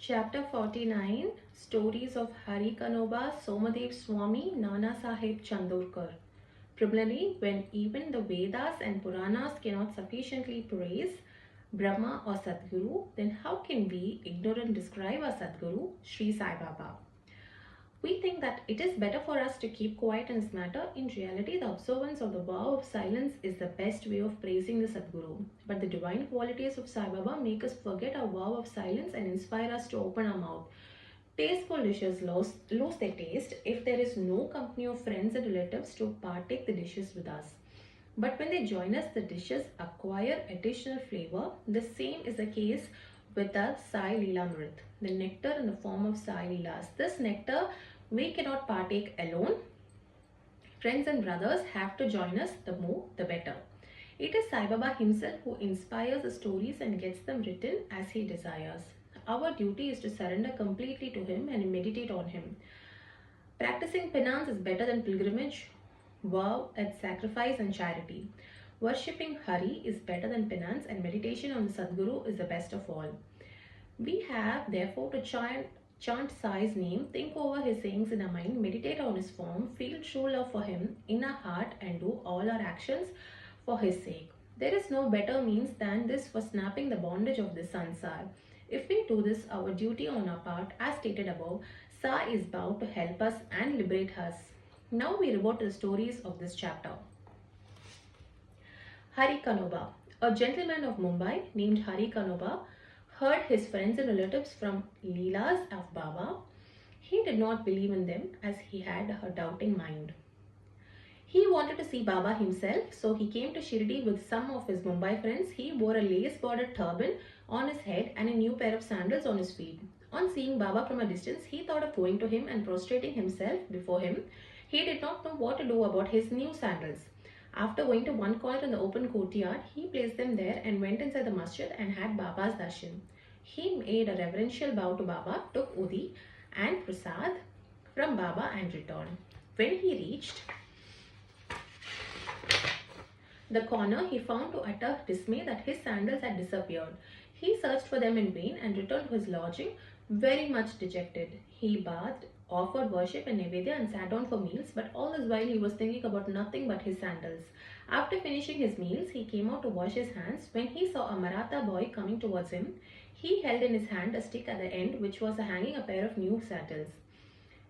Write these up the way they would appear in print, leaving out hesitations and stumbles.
Chapter 49 Stories of Hari Kanoba, Somadev Swami, Nana Sahib Chandorkar. Primarily, when even the Vedas and Puranas cannot sufficiently praise Brahma or Sadguru, then how can we, ignorant, describe our Sadguru, Sri Sai Baba? We think that it is better for us to keep quiet in this matter. In reality, the observance of the vow of silence is the best way of praising the Sadguru. But the divine qualities of Sai Baba make us forget our vow of silence and inspire us to open our mouth. Tasteful dishes lose their taste if there is no company of friends and relatives to partake the dishes with us. But when they join us, the dishes acquire additional flavor. The same is the case with the Sai Leela Mrit, the nectar in the form of Sai Leelas. This nectar we cannot partake alone. Friends and brothers have to join us, the more the better. It is Sai Baba himself who inspires the stories and gets them written as he desires. Our duty is to surrender completely to him and meditate on him. Practicing penance is better than pilgrimage, vow, and sacrifice and charity. Worshipping Hari is better than penance, and meditation on the Sadguru is the best of all. We have therefore to chant Sai's name, think over his sayings in our mind, meditate on his form, feel true love for him in our heart, and do all our actions for his sake. There is no better means than this for snapping the bondage of this sansar. If we do this, our duty on our part, as stated above, Sai is bound to help us and liberate us. Now we revert to the stories of this chapter. Hari Kanoba. A gentleman of Mumbai named Hari Kanoba heard his friends and relatives from Leelas of Baba. He did not believe in them as he had a doubting mind. He wanted to see Baba himself, so he came to Shirdi with some of his Mumbai friends. He wore a lace-bordered turban on his head and a new pair of sandals on his feet. On seeing Baba from a distance, he thought of going to him and prostrating himself before him. He did not know what to do about his new sandals. After going to one corner in the open courtyard, he placed them there and went inside the masjid and had Baba's darshan. He made a reverential bow to Baba, took Udi and Prasad from Baba and returned. When he reached the corner, he found to utter dismay that his sandals had disappeared. He searched for them in vain and returned to his lodging very much dejected. He bathed, offered worship and Nevedya and sat down for meals, but all this while he was thinking about nothing but his sandals. After finishing his meals, he came out to wash his hands. When he saw a Maratha boy coming towards him, he held in his hand a stick at the end which was hanging a pair of new sandals.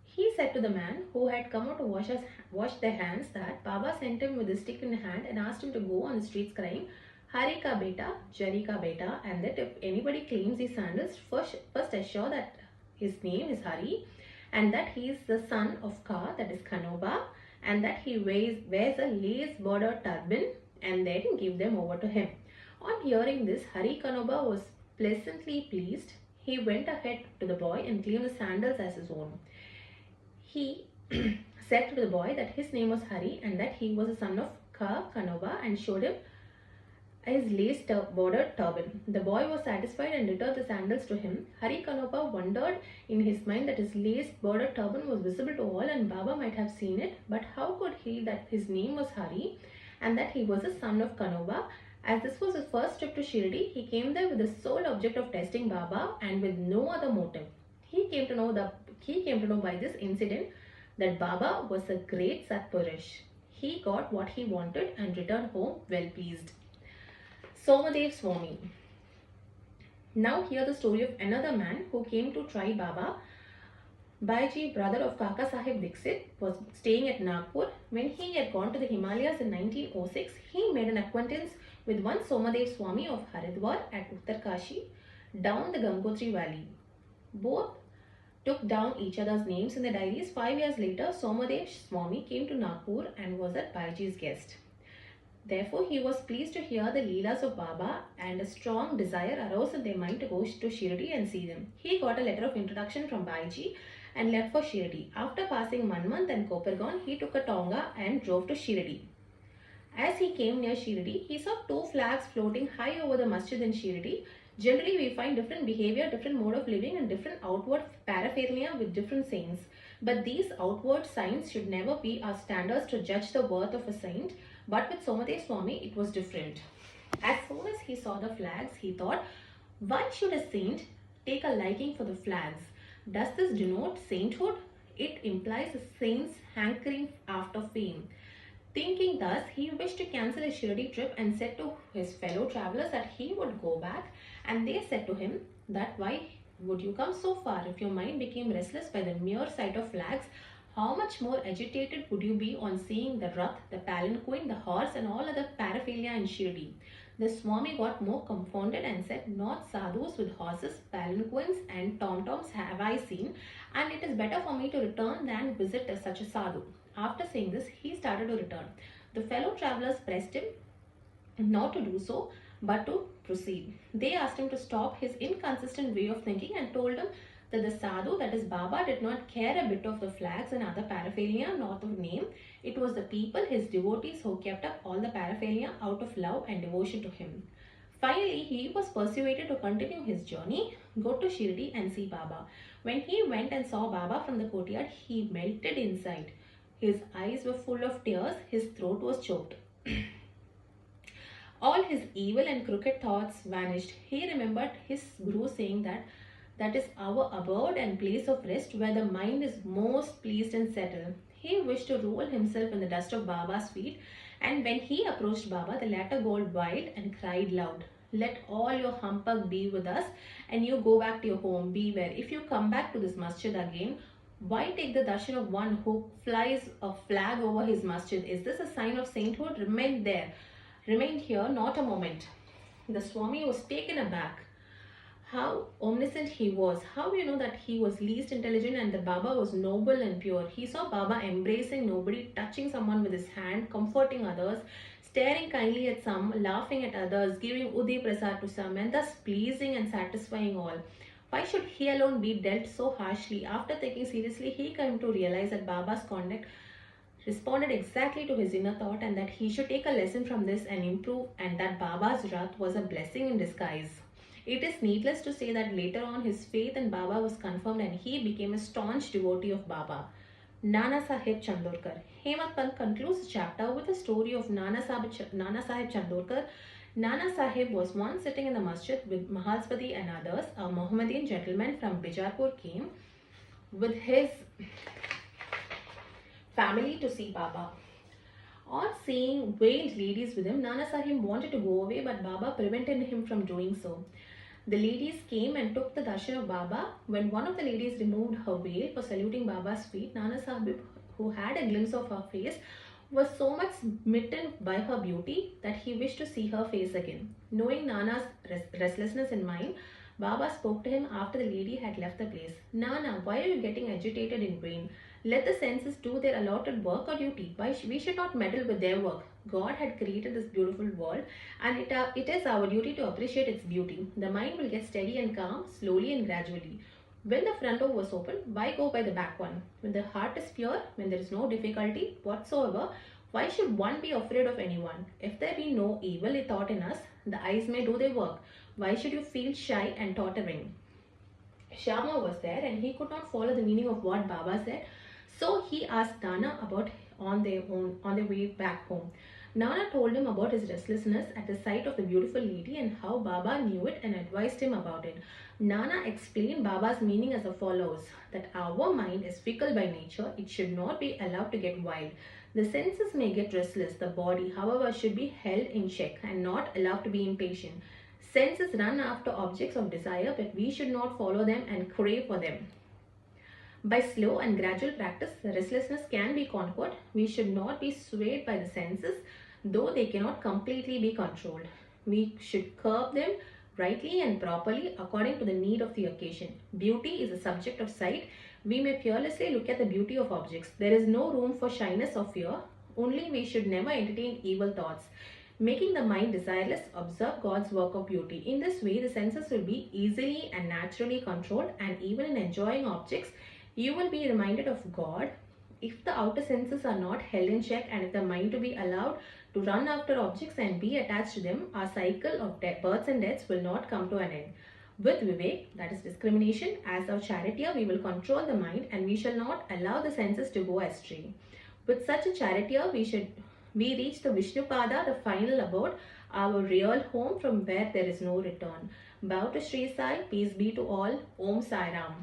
He said to the man who had come out to wash their hands that Baba sent him with the stick in hand and asked him to go on the streets crying, Hari ka beta, Jari ka beta, and that if anybody claims these sandals, first assure that his name is Hari and that he is the son of Ka, that is Kanoba, and that he wears a lace bordered turban, and then give them over to him. On hearing this, Hari Kanoba was pleasantly pleased. He went ahead to the boy and claimed the sandals as his own. He said to the boy that his name was Hari and that he was the son of Kanoba and showed him his lace bordered turban. The boy was satisfied and returned the sandals to him. Hari Kanoba wondered in his mind that his lace bordered turban was visible to all and Baba might have seen it, but how could he that his name was Hari and that he was the son of Kanoba? As this was his first trip to Shirdi, he came there with the sole object of testing Baba and with no other motive. He came to know by this incident that Baba was a great Satpurush. He got what he wanted and returned home well pleased. Somadev Swami. Now hear the story of another man who came to try Baba. Baiji, brother of Kaka Sahib Dixit, was staying at Nagpur. When he had gone to the Himalayas in 1906, he made an acquaintance with one Somadev Swami of Haridwar at Uttarkashi down the Gangotri valley. Both took down each other's names in their diaries. 5 years later, Somadev Swami came to Nagpur and was at Baiji's guest. Therefore, he was pleased to hear the Leelas of Baba and a strong desire arose in their mind to go to Shirdi and see them. He got a letter of introduction from Baiji and left for Shirdi. After passing Manmant and Kopergaon, he took a tonga and drove to Shirdi. As he came near Shirdi, he saw two flags floating high over the masjid in Shirdi. Generally, we find different behavior, different mode of living and different outward paraphernalia with different saints. But these outward signs should never be our standards to judge the worth of a saint. But with Somadev Swami, it was different. As soon as he saw the flags, he thought, why should a saint take a liking for the flags. Does this denote sainthood? It implies a saint's hankering after fame. Thinking thus, he wished to cancel his Shirdi trip and said to his fellow travelers that he would go back. And they said to him that why would you come so far? If your mind became restless by the mere sight of flags, how much more agitated would you be on seeing the Rath, the palanquin, the horse, and all other paraphernalia in Shirdi? The Swami got more confounded and said, not sadhus with horses, palanquins, and tom-toms have I seen, and it is better for me to return than visit such a sadhu. After saying this, he started to return. The fellow travelers pressed him not to do so, but to proceed. They asked him to stop his inconsistent way of thinking and told him that the sadhu, that is Baba, did not care a bit of the flags and other paraphernalia, nor the name. It was the people, his devotees, who kept up all the paraphernalia out of love and devotion to him. Finally, he was persuaded to continue his journey, go to Shirdi and see Baba. When he went and saw Baba from the courtyard, he melted inside. His eyes were full of tears, his throat was choked. All his evil and crooked thoughts vanished. He remembered his Guru saying that is our abode and place of rest where the mind is most pleased and settled. He wished to roll himself in the dust of Baba's feet, and when he approached Baba, the latter got wild and cried loud, let all your humbug be with us and you go back to your home. Beware, if you come back to this masjid again, why take the darshan of one who flies a flag over his masjid? Is this a sign of sainthood? Remain there. Remain here, not a moment. The Swami was taken aback. How omniscient he was. How do you know that he was least intelligent and the Baba was noble and pure? He saw Baba embracing nobody, touching someone with his hand, comforting others, staring kindly at some, laughing at others, giving Uday Prasad to some, and thus pleasing and satisfying all. Why should he alone be dealt so harshly? After taking seriously, he came to realize that Baba's conduct responded exactly to his inner thought and that he should take a lesson from this and improve, and that Baba's wrath was a blessing in disguise. It is needless to say that later on his faith in Baba was confirmed and he became a staunch devotee of Baba. Nana Sahib Chandorkar. Hemant Pant concludes the chapter with the story of Nana Sahib Chandorkar. Nana Sahib was once sitting in the masjid with Mahalspati and others. A Mohammedan gentleman from Bijapur came with his family to see Baba. On seeing veiled ladies with him, Nana Sahib wanted to go away, but Baba prevented him from doing so. The ladies came and took the darshan of Baba. When one of the ladies removed her veil for saluting Baba's feet, Nana Sahib, who had a glimpse of her face, was so much smitten by her beauty that he wished to see her face again. Knowing Nana's restlessness in mind, Baba spoke to him after the lady had left the place. Nana, why are you getting agitated in vain? Let the senses do their allotted work or duty. We should not meddle with their work. God had created this beautiful world and it is our duty to appreciate its beauty. The mind will get steady and calm, slowly and gradually. When the front door was open, why go by the back one? When the heart is pure, when there is no difficulty whatsoever, why should one be afraid of anyone? If there be no evil thought in us, the eyes may do their work. Why should you feel shy and tottering? Shyama was there and he could not follow the meaning of what Baba said. So he asked Nana about on their way back home. Nana told him about his restlessness at the sight of the beautiful lady and how Baba knew it and advised him about it. Nana explained Baba's meaning as follows, that our mind is fickle by nature, it should not be allowed to get wild. The senses may get restless, the body, however, should be held in check and not allowed to be impatient. Senses run after objects of desire, but we should not follow them and crave for them. By slow and gradual practice, the restlessness can be conquered. We should not be swayed by the senses, though they cannot completely be controlled. We should curb them rightly and properly according to the need of the occasion. Beauty is a subject of sight. We may fearlessly look at the beauty of objects. There is no room for shyness or fear. Only we should never entertain evil thoughts. Making the mind desireless, observe God's work of beauty. In this way, the senses will be easily and naturally controlled, and even in enjoying objects, you will be reminded of God. If the outer senses are not held in check and if the mind to be allowed to run after objects and be attached to them, our cycle of births and deaths will not come to an end. With Vivek, that is discrimination, as our charioteer, we will control the mind and we shall not allow the senses to go astray. With such a charioteer, we reach the Vishnupada, the final abode, our real home from where there is no return. Bow to Sri Sai, peace be to all. Om Sairam.